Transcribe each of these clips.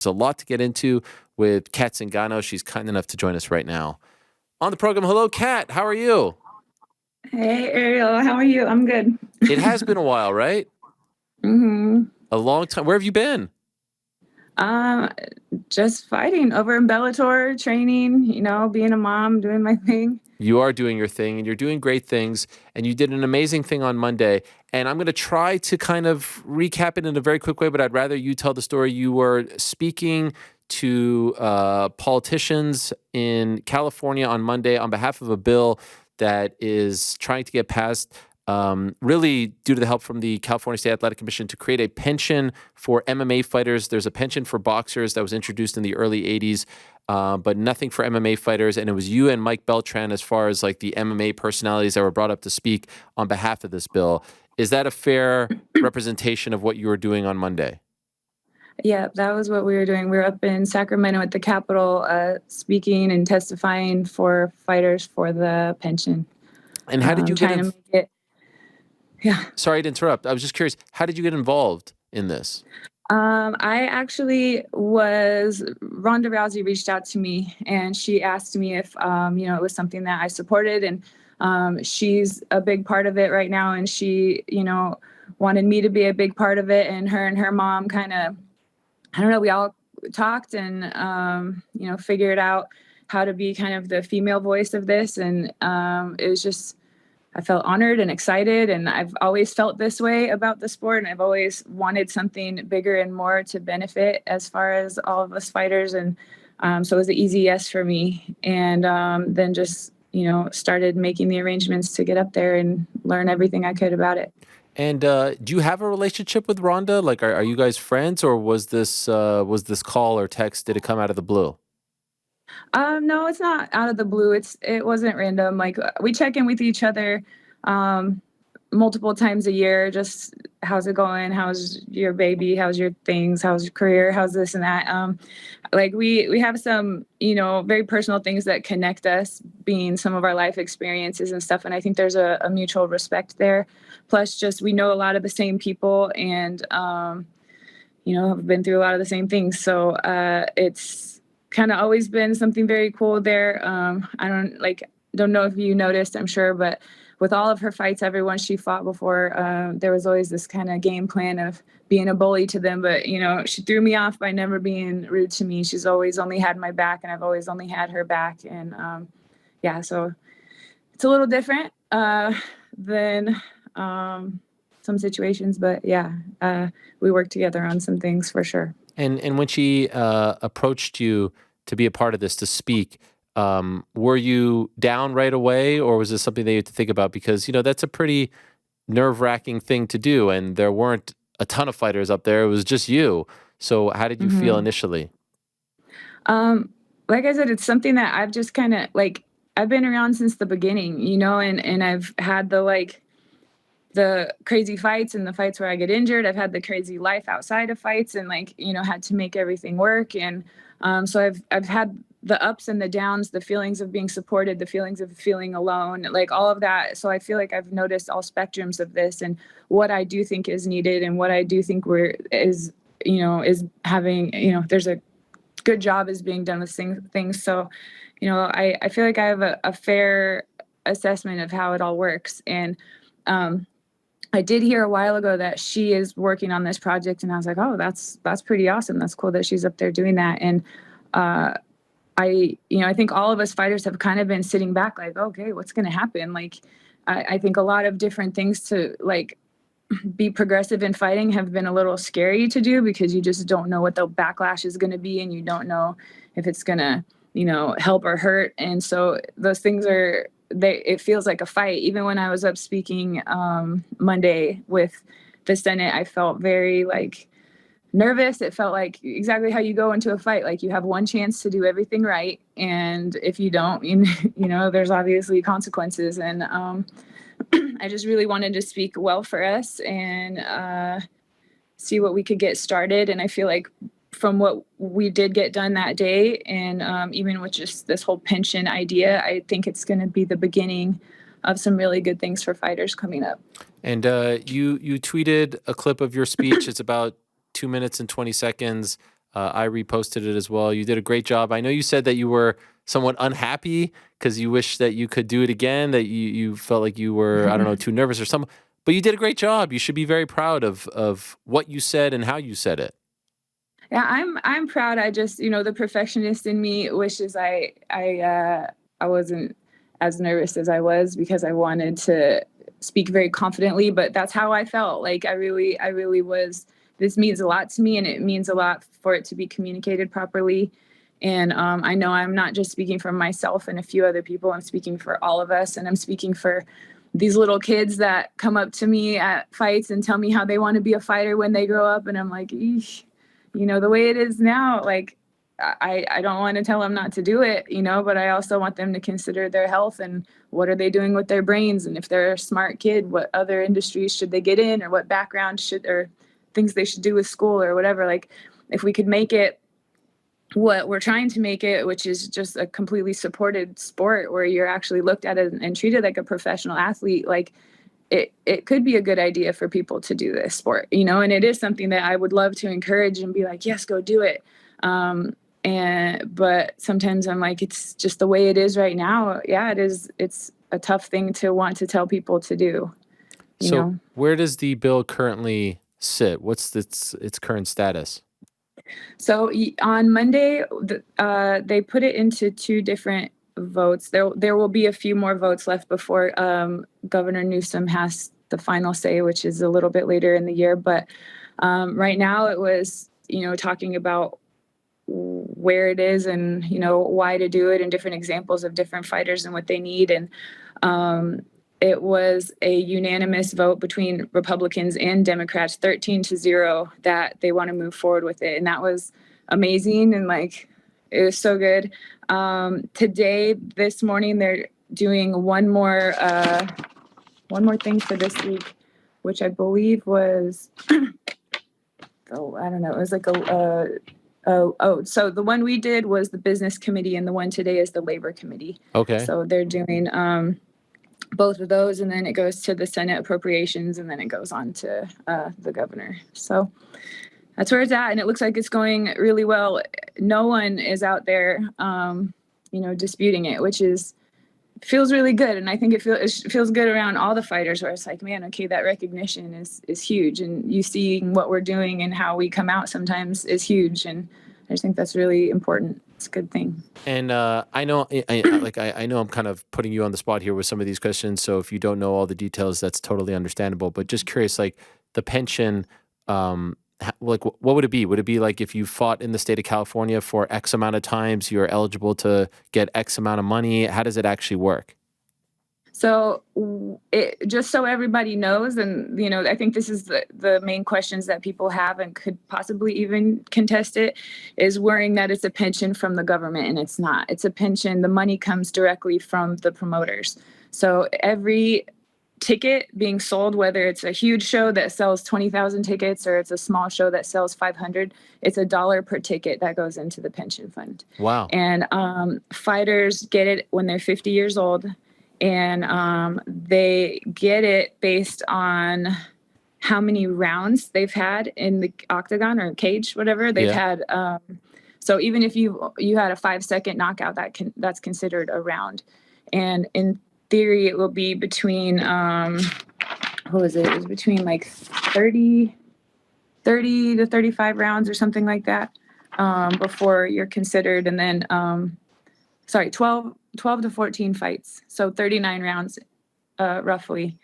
There's a lot to get into with Cris ZIngano. She's kind enough to join us right now on the program. Hello, Kat. How are you? Hey, Ariel. How are you? I'm good. It has been a while, right? Mm-hmm. A long time. Where have you been? Just fighting over in Bellator, training, being a mom, doing my thing. You are doing your thing, and you're doing great things, and you did an amazing thing on Monday. And I'm going to try to kind of recap it in a very quick way, but I'd rather you tell the story. You were speaking to politicians in California on Monday on behalf of a bill that is trying to get passed, really due to the help from the California State Athletic Commission, to create a pension for MMA fighters. There's a pension for boxers that was introduced in the early 80s. But nothing for MMA fighters. And it was you and Mike Beltran as far as like the MMA personalities that were brought up to speak on behalf of this bill. Is that a fair representation of what you were doing on Monday? Yeah, that was what we were doing. We were up in Sacramento at the Capitol speaking and testifying for fighters for the pension. And how did you get involved? Yeah. Sorry to interrupt. I was just curious. How did you get involved in this? I actually Ronda Rousey reached out to me and she asked me if, it was something that I supported, and she's a big part of it right now. And she, wanted me to be a big part of it, and her mom kind of, I don't know, we all talked and, figured out how to be kind of the female voice of this. And it was just, I felt honored and excited, and I've always felt this way about the sport, and I've always wanted something bigger and more to benefit as far as all of us fighters. And so it was an easy yes for me. And then just, started making the arrangements to get up there and learn everything I could about it. And do you have a relationship with Ronda? Like, are you guys friends, or was this call or text, did it come out of the blue? No, it's not out of the blue. It wasn't random. Like, we check in with each other multiple times a year. Just, how's it going? How's your baby? How's your things? How's your career? How's this and that? Like we have some, very personal things that connect us, being some of our life experiences and stuff. And I think there's a mutual respect there. Plus, just we know a lot of the same people, and have been through a lot of the same things. So it's kind of always been something very cool there. I don't know if you noticed, I'm sure, but with all of her fights, everyone she fought before, there was always this kind of game plan of being a bully to them. But, she threw me off by never being rude to me. She's always only had my back, and I've always only had her back. And so it's a little different than some situations, but we work together on some things for sure. And when she approached you to be a part of this, to speak, were you down right away, or was this something that you had to think about? Because, that's a pretty nerve-wracking thing to do, and there weren't a ton of fighters up there. It was just you. So how did you feel initially? Like I said, it's something that I've just kind of, I've been around since the beginning, and I've had the crazy fights and the fights where I get injured. I've had the crazy life outside of fights, and had to make everything work. And so I've had the ups and the downs, the feelings of being supported, the feelings of feeling alone, like all of that. So I feel like I've noticed all spectrums of this, and what I do think is needed, and what I do think is having, there's a good job is being done with things. So, I feel like I have a fair assessment of how it all works. And I did hear a while ago that she is working on this project, and I was like, oh, that's pretty awesome. That's cool that she's up there doing that. And I think all of us fighters have kind of been sitting back like, okay, what's going to happen? I think a lot of different things to be progressive in fighting have been a little scary to do, because you just don't know what the backlash is going to be, and you don't know if it's going to, help or hurt. And so those things it feels like a fight. Even when I was up speaking Monday with the Senate, I felt very nervous. It felt like exactly how you go into a fight. Like, you have one chance to do everything right, and if you don't, there's obviously consequences. And I just really wanted to speak well for us and see what we could get started. And I feel like from what we did get done that day, and even with just this whole pension idea, I think it's going to be the beginning of some really good things for fighters coming up. And you tweeted a clip of your speech. It's about 2 minutes and 20 seconds. I reposted it as well. You did a great job. I know you said that you were somewhat unhappy because you wish that you could do it again, that you felt like you were, I don't know, too nervous or something. But you did a great job. You should be very proud of what you said and how you said it. Yeah, I'm proud. I just, the perfectionist in me wishes I wasn't as nervous as I was, because I wanted to speak very confidently, but that's how I felt. Like I really was. This means a lot to me, and it means a lot for it to be communicated properly. And I know I'm not just speaking for myself and a few other people. I'm speaking for all of us, and I'm speaking for these little kids that come up to me at fights and tell me how they want to be a fighter when they grow up, and I'm like, eesh, the way it is now, like I don't want to tell them not to do it, but I also want them to consider their health and what are they doing with their brains. And if they're a smart kid, what other industries should they get in, or what background or things they should do with school or whatever. Like, if we could make it what we're trying to make it, which is just a completely supported sport where you're actually looked at and treated like a professional athlete, like it could be a good idea for people to do this sport, and it is something that I would love to encourage and be like, yes, go do it. But sometimes I'm like, it's just the way it is right now. Yeah, it is. It's a tough thing to want to tell people to do, So where does the bill currently sit? What's its current status? So on Monday, they put it into two different votes. There will be a few more votes left before Governor Newsom has the final say, which is a little bit later in the year. But right now, it was talking about where it is and why to do it, and different examples of different fighters and what they need. And it was a unanimous vote between Republicans and Democrats, 13-0, that they want to move forward with it. And that was amazing. And like, it was so good. Today, this morning, they're doing one more thing for this week, which I believe was, oh, I don't know. It was like so the one we did was the business committee, and the one today is the labor committee. Okay. So they're doing both of those, and then it goes to the Senate appropriations, and then it goes on to the governor. So that's where it's at, and it looks like it's going really well. No one is out there, disputing it, which feels really good. And I think it feels good around all the fighters, where it's like, man, okay, that recognition is huge, and you seeing what we're doing and how we come out sometimes is huge, and I just think that's really important. It's a good thing. And I know, I know I'm kind of putting you on the spot here with some of these questions. So if you don't know all the details, that's totally understandable. But just curious, like the pension, like what would it be? Would it be like if you fought in the state of California for X amount of times, you're eligible to get X amount of money? How does it actually work? So just so everybody knows, and I think this is the main questions that people have and could possibly even contest it, is worrying that it's a pension from the government, and it's not. It's a pension. The money comes directly from the promoters. So every ticket being sold, whether it's a huge show that sells 20,000 tickets or it's a small show that sells 500, it's $1 per ticket that goes into the pension fund. Wow. And fighters get it when they're 50 years old. And they get it based on how many rounds they've had in the octagon or cage, whatever they've had. So even if you had a 5-second knockout, that's considered a round. And in theory, it will be between what was it? It was between like 30 to 35 rounds or something like that before you're considered. And then 12 to 14 fights. So 39 rounds, roughly.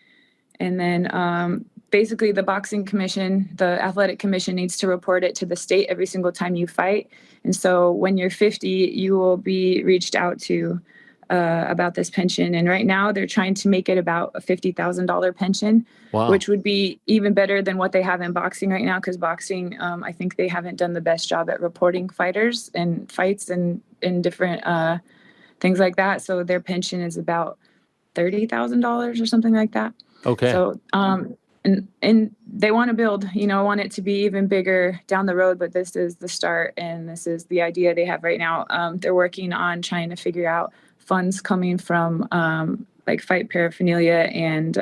And then basically the boxing commission, the athletic commission, needs to report it to the state every single time you fight. And so when you're 50, you will be reached out to about this pension. And right now they're trying to make it about a $50,000 pension, Wow. which would be even better than what they have in boxing right now. Because boxing, I think they haven't done the best job at reporting fighters and fights and in different things like that. So their pension is about $30,000 or something like that. Okay. So, and they want to build, want it to be even bigger down the road, but this is the start, and this is the idea they have right now. They're working on trying to figure out funds coming from like fight paraphernalia and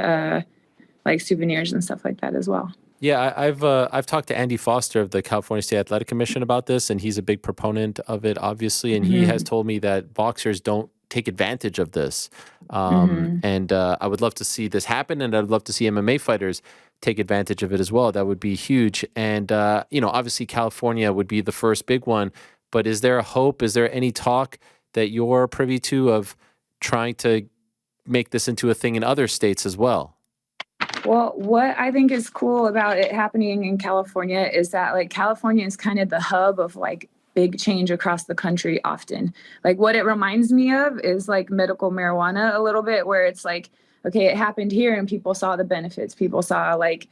like souvenirs and stuff like that as well. Yeah, I've talked to Andy Foster of the California State Athletic Commission about this, and he's a big proponent of it, obviously. And he has Hmm. told me that boxers don't take advantage of this. Hmm. And I would love to see this happen, and I'd love to see MMA fighters take advantage of it as well. That would be huge. And obviously California would be the first big one. But is there a hope? Is there any talk that you're privy to of trying to make this into a thing in other states as well? Well, what I think is cool about it happening in California is that like California is kind of the hub of like big change across the country often. Like what it reminds me of is like medical marijuana a little bit, where it's like, okay, it happened here and people saw the benefits. People saw like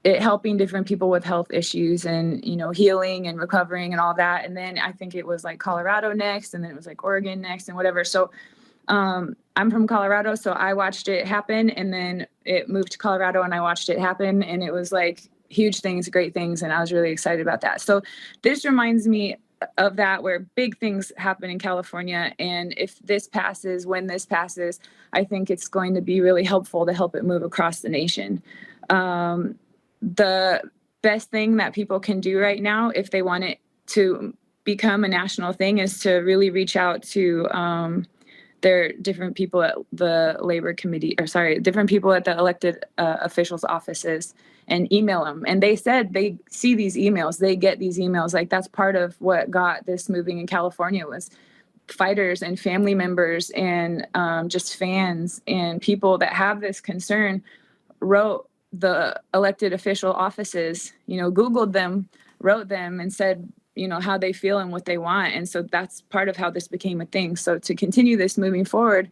it helping different people with health issues and, healing and recovering and all that. And then I think it was like Colorado next, and then it was like Oregon next and whatever. So I'm from Colorado, so I watched it happen, and then it moved to Colorado and I watched it happen, and it was like huge things, great things, and I was really excited about that. So this reminds me of that, where big things happen in California, and if this passes, when this passes, I think it's going to be really helpful to help it move across the nation. The best thing that people can do right now, if they want it to become a national thing, is to really reach out to there are different people at the labor committee, or sorry, different people at the elected officials' offices, and email them. And they said they see these emails, they get these emails. Like that's part of what got this moving in California was fighters and family members and just fans and people that have this concern wrote the elected official offices, Googled them, wrote them, and said, how they feel and what they want. And so that's part of how this became a thing. So to continue this moving forward,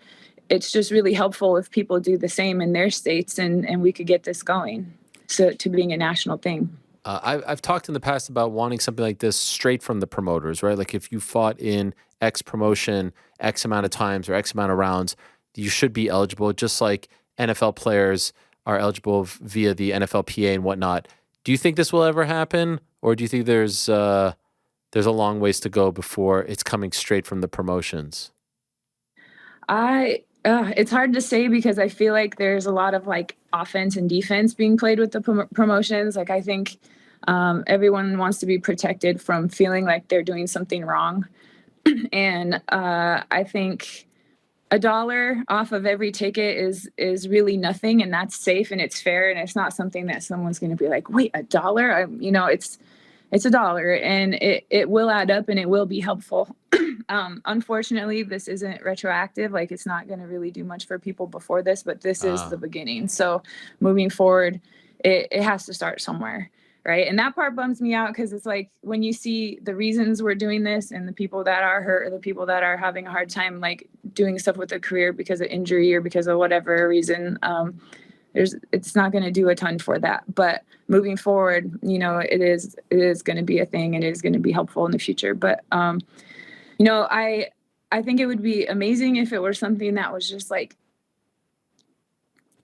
it's just really helpful if people do the same in their states, and we could get this going to being a national thing. I've talked in the past about wanting something like this straight from the promoters, right? Like if you fought in X promotion X amount of times or X amount of rounds, you should be eligible, just like NFL players are eligible via the NFLPA and whatnot. Do you think this will ever happen, or do you think there's a long ways to go before it's coming straight from the promotions? It's hard to say because I feel like there's a lot of like offense and defense being played with the promotions. Like I think everyone wants to be protected from feeling like they're doing something wrong. And I think $1 off of every ticket is really nothing, and that's safe and it's fair, and it's not something that someone's going to be like, wait, $1? It's $1, and it will add up and it will be helpful. Unfortunately, this isn't retroactive. Like it's not going to really do much for people before this, but this is the beginning. So moving forward, it has to start somewhere. Right. And that part bums me out because it's like when you see the reasons we're doing this and the people that are hurt or the people that are having a hard time, like doing stuff with their career because of injury or because of whatever reason, it's not going to do a ton for that. But moving forward, it is going to be a thing, and it is going to be helpful in the future. But, I think it would be amazing if it were something that was just like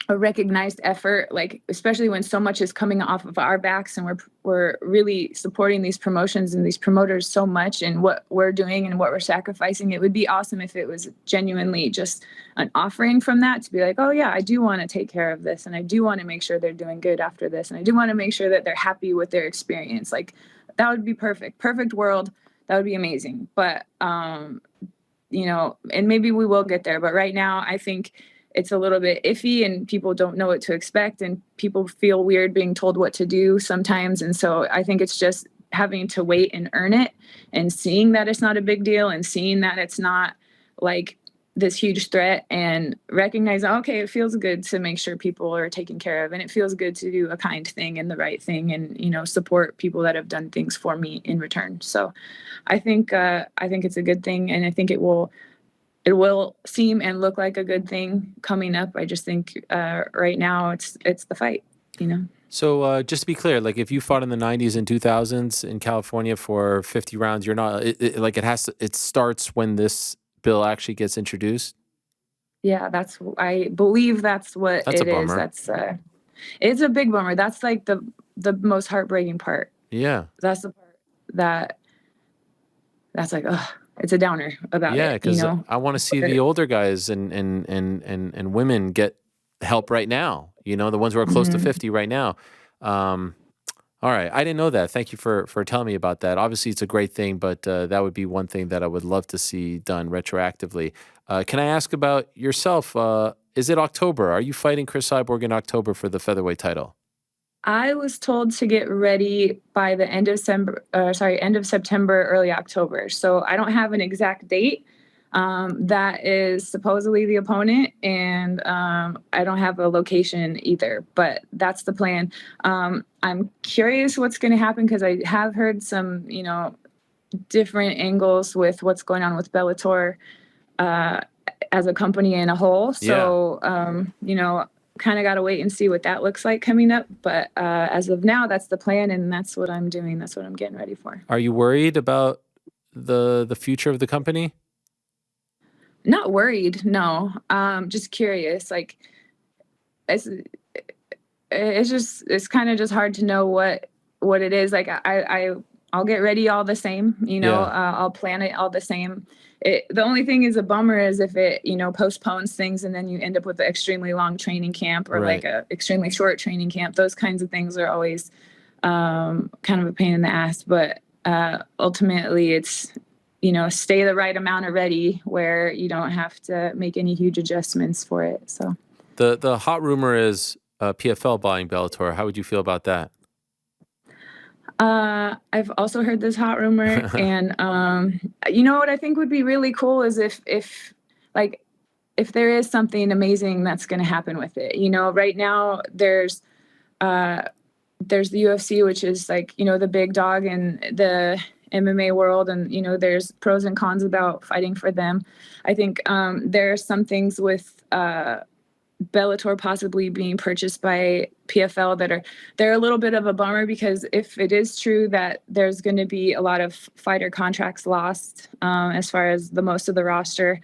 a recognized effort, like especially when so much is coming off of our backs, and we're really supporting these promotions and these promoters so much, and what we're doing and what we're sacrificing. It would be awesome if it was genuinely just an offering from that to be like, oh yeah, I do want to take care of this, and I do want to make sure they're doing good after this, and I do want to make sure that they're happy with their experience. Like that would be perfect world. That would be amazing. But and maybe we will get there, but right now I think it's a little bit iffy, and people don't know what to expect, and people feel weird being told what to do sometimes. And so I think it's just having to wait and earn it, and seeing that it's not a big deal, and seeing that it's not like this huge threat, and recognizing, okay, it feels good to make sure people are taken care of, and it feels good to do a kind thing and the right thing, and support people that have done things for me in return. So I think it's a good thing, and I think it will seem and look like a good thing coming up. I just think right now it's the fight. So just to be clear, like if you fought in the 90s and 2000s in California for 50 rounds, you're not it starts when this bill actually gets introduced. Yeah, I believe that's what That's a it is. bummer. It's a big bummer. That's like the most heartbreaking part. Yeah. That's the part that's like, ugh, it's a downer about Yeah, it, because I want to see the older guys and women get help right now. The ones who are close to Mhm. 50 right now. Um, all right, I didn't know that. Thank you for telling me about that. Obviously, it's a great thing, but that would be one thing that I would love to see done retroactively. Can I ask about yourself? Is it October? Are you fighting Cris Cyborg in October for the featherweight title? I was told to get ready by the end of September, early October. So I don't have an exact date. That is supposedly the opponent, and I don't have a location either. But that's the plan. I'm curious what's going to happen because I have heard some, different angles with what's going on with Bellator uh, as a company in a whole. Yeah. So, kind of got to wait and see what that looks like coming up. But as of now, that's the plan, and that's what I'm doing. That's what I'm getting ready for. Are you worried about the future of the company? Not worried, no. Just curious. Like it's it's kind of just hard to know what it is. Like I'll get ready all the same. Yeah. I'll plan it all the same. The only thing is a bummer is if it postpones things and then you end up with an extremely long training camp or like Right. a extremely short training camp. Those kinds of things are always kind of a pain in the ass. But ultimately, it's stay the right amount of ready where you don't have to make any huge adjustments for it. So. The hot rumor is PFL buying Bellator. How would you feel about that? I've also heard this hot rumor, and you know what I think would be really cool is if there is something amazing that's going to happen with it. Right now there's the UFC, which is like the big dog in the MMA world, and there's pros and cons about fighting for them. I think there are some things with Bellator possibly being purchased by PFL they're a little bit of a bummer because if it is true that there's going to be a lot of fighter contracts lost as far as the most of the roster,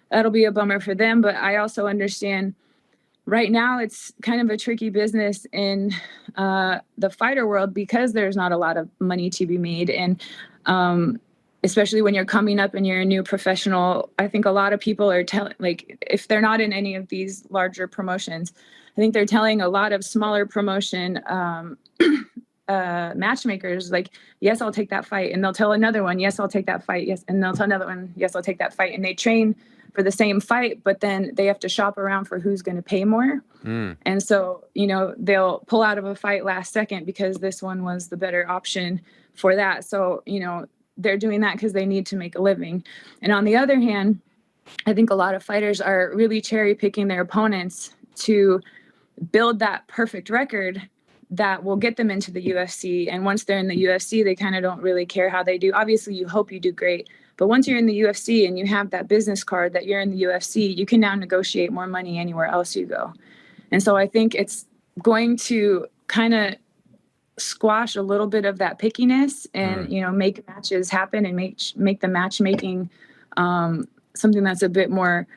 that'll be a bummer for them. But I also understand right now it's kind of a tricky business in the fighter world because there's not a lot of money to be made. And especially when you're coming up and you're a new professional, I think a lot of people are telling, like, if they're not in any of these larger promotions, I think they're telling a lot of smaller promotion matchmakers, like, yes, I'll take that fight. And they'll tell another one, yes, I'll take that fight. Yes. And they'll tell another one, yes, I'll take that fight. And they train for the same fight, but then they have to shop around for who's going to pay more. And so, they'll pull out of a fight last second because this one was the better option for that. So, they're doing that because they need to make a living. And on the other hand, I think a lot of fighters are really cherry picking their opponents to build that perfect record that will get them into the UFC. And once they're in the UFC, they kind of don't really care how they do. Obviously, you hope you do great. But once you're in the UFC and you have that business card that you're in the UFC, you can now negotiate more money anywhere else you go. And so I think it's going to kind of squash a little bit of that pickiness and make matches happen and make the matchmaking something that's a bit more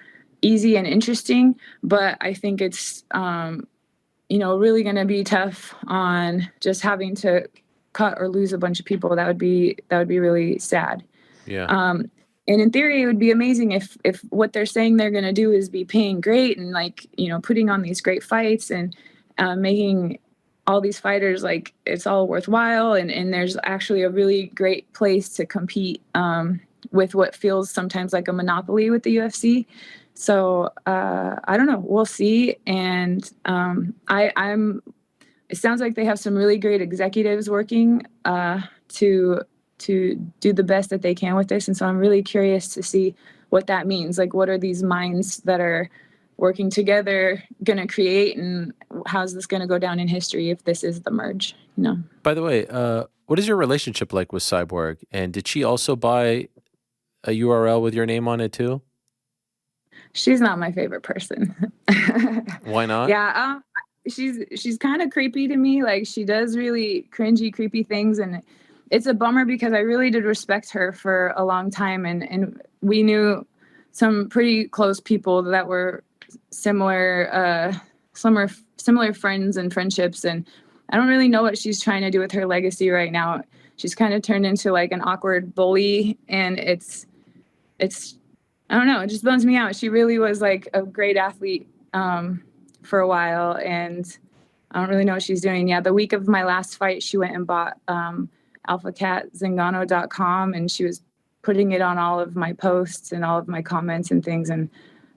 easy and interesting. But I think it's really going to be tough on just having to cut or lose a bunch of people. That would be really sad. Yeah. And in theory, it would be amazing if what they're saying they're going to do is be paying great and putting on these great fights and making all these fighters like it's all worthwhile. And there's actually a really great place to compete with what feels sometimes like a monopoly with the UFC. So I don't know. We'll see. And it sounds like they have some really great executives working to do the best that they can with this. And so I'm really curious to see what that means. Like, what are these minds that are working together going to create, and how's this going to go down in history if this is the merge? By the way, what is your relationship like with Cyborg? And did she also buy a URL with your name on it too? She's not my favorite person. Why not? Yeah, she's kind of creepy to me. Like, she does really cringy, creepy things, and it's a bummer because I really did respect her for a long time, and we knew some pretty close people that were similar friends and friendships. And I don't really know what she's trying to do with her legacy right now. She's kind of turned into like an awkward bully, and it's I don't know, it just bums me out. She really was like a great athlete for a while, and I don't really know what she's doing. Yeah, the week of my last fight, she went and bought ZIngano.com, and she was putting it on all of my posts and all of my comments and things. And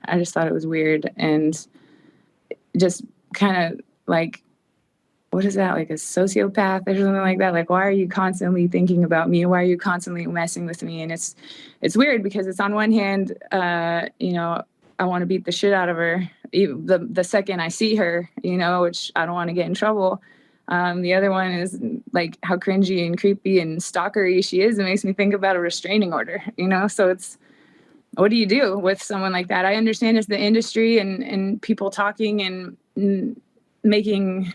I just thought it was weird and just kind of like, what is that, like a sociopath or something like that? Like, why are you constantly thinking about me? Why are you constantly messing with me? And it's weird because it's on one hand, you know, I want to beat the shit out of her the second I see her, you know, which I don't want to get in trouble. The other one is like how cringy and creepy and stalkery she is. It makes me think about a restraining order, you know? So it's, what do you do with someone like that? I understand it's the industry and people talking and making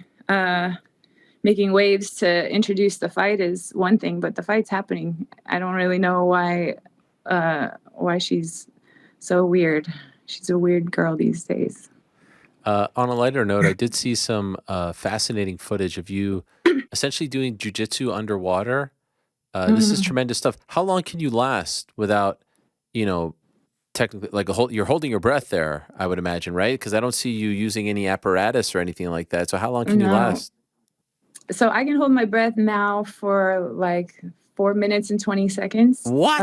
waves to introduce the fight is one thing, but the fight's happening. I don't really know why she's so weird. She's a weird girl these days. On a lighter note, I did see some fascinating footage of you essentially doing jiu-jitsu underwater. This is tremendous stuff. How long can you last without, you know, technically, like you're holding your breath there, I would imagine, right? Because I don't see you using any apparatus or anything like that. So how long can you No. last? So I can hold my breath now for like 4 minutes and 20 seconds. What?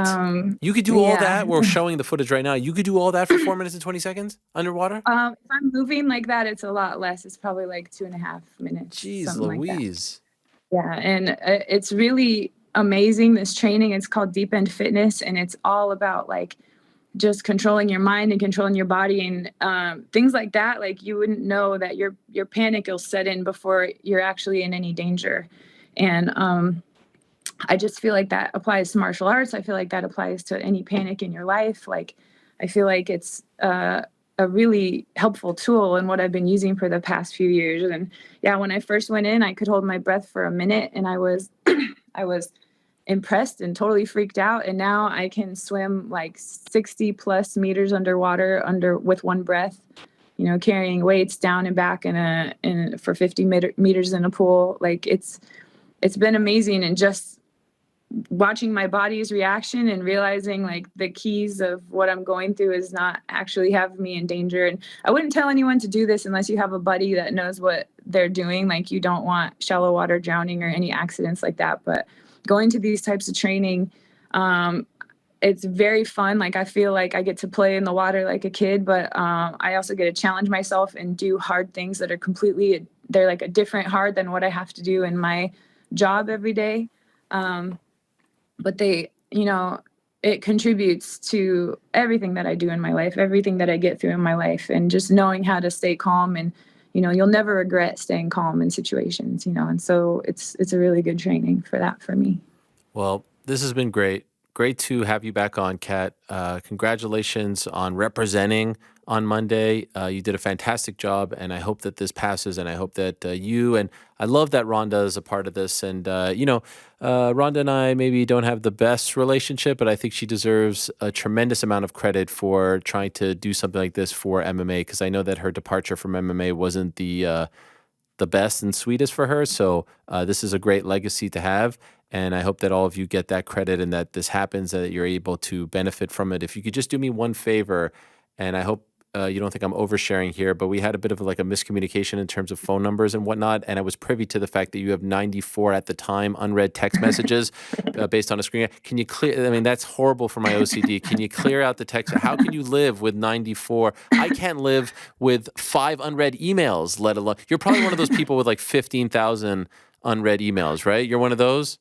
You could do all yeah. that? We're showing the footage right now. You could do all that for 4 minutes and 20 seconds underwater? If I'm moving like that, it's a lot less. It's probably like 2.5 minutes. Jeez something Louise. Like that. Yeah, and it's really amazing, this training. It's called Deep End Fitness, and it's all about like just controlling your mind and controlling your body and things like that. Like you wouldn't know that your panic will set in before you're actually in any danger. And I just feel like that applies to martial arts. I feel like that applies to any panic in your life. Like I feel like it's a really helpful tool and what I've been using for the past few years. And yeah, when I first went in, I could hold my breath for a minute, and I was I was impressed and totally freaked out. And now I can swim like 60 plus meters underwater with one breath, you know, carrying weights down and back for 50 meters in a pool. Like it's been amazing. And just watching my body's reaction and realizing like the keys of what I'm going through is not actually having me in danger. And I wouldn't tell anyone to do this unless you have a buddy that knows what they're doing. Like you don't want shallow water drowning or any accidents like that. But going to these types of training, it's very fun. Like I feel like I get to play in the water like a kid, but I also get to challenge myself and do hard things that are they're like a different hard than what I have to do in my job every day. But they, you know, it contributes to everything that I do in my life, everything that I get through in my life, and just knowing how to stay calm. And, you know, you'll never regret staying calm in situations, you know, and so it's a really good training for that for me. Well, this has been great. Great to have you back on, Kat. Congratulations on representing on Monday. You did a fantastic job, and I hope that this passes, and I hope that I love that Ronda is a part of this. And, Ronda and I maybe don't have the best relationship, but I think she deserves a tremendous amount of credit for trying to do something like this for MMA, because I know that her departure from MMA wasn't the best and sweetest for her. So this is a great legacy to have. And I hope that all of you get that credit and that this happens, and that you're able to benefit from it. If you could just do me one favor, and I hope you don't think I'm oversharing here, but we had a bit of like a miscommunication in terms of phone numbers and whatnot. And I was privy to the fact that you have 94 at the time unread text messages based on a screen. Can you clear? I mean, that's horrible for my OCD. Can you clear out the text? How can you live with 94? I can't live with 5 unread emails, let alone. You're probably one of those people with like 15,000 unread emails, right? You're one of those?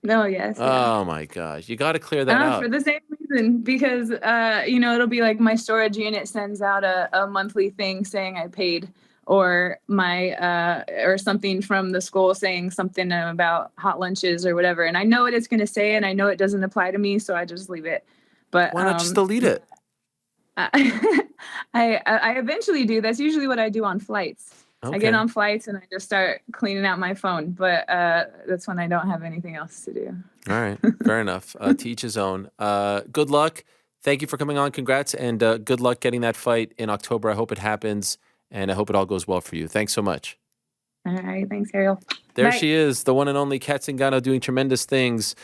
No, yes. Oh my gosh. You got to clear that out. For the same reason, because, you know, it'll be like my storage unit sends out a monthly thing saying I paid, or or something from the school saying something about hot lunches or whatever. And I know what it's going to say, and I know it doesn't apply to me, so I just leave it. But why not just delete it? I eventually do. That's usually what I do on flights. Okay. I get on flights and I just start cleaning out my phone, but that's when I don't have anything else to do. All right. Fair enough. To each his own. Good luck. Thank you for coming on. Congrats. And good luck getting that fight in October. I hope it happens, and I hope it all goes well for you. Thanks so much. All right. Thanks, Ariel. There she is, the one and only Cris Cyborg, doing tremendous things.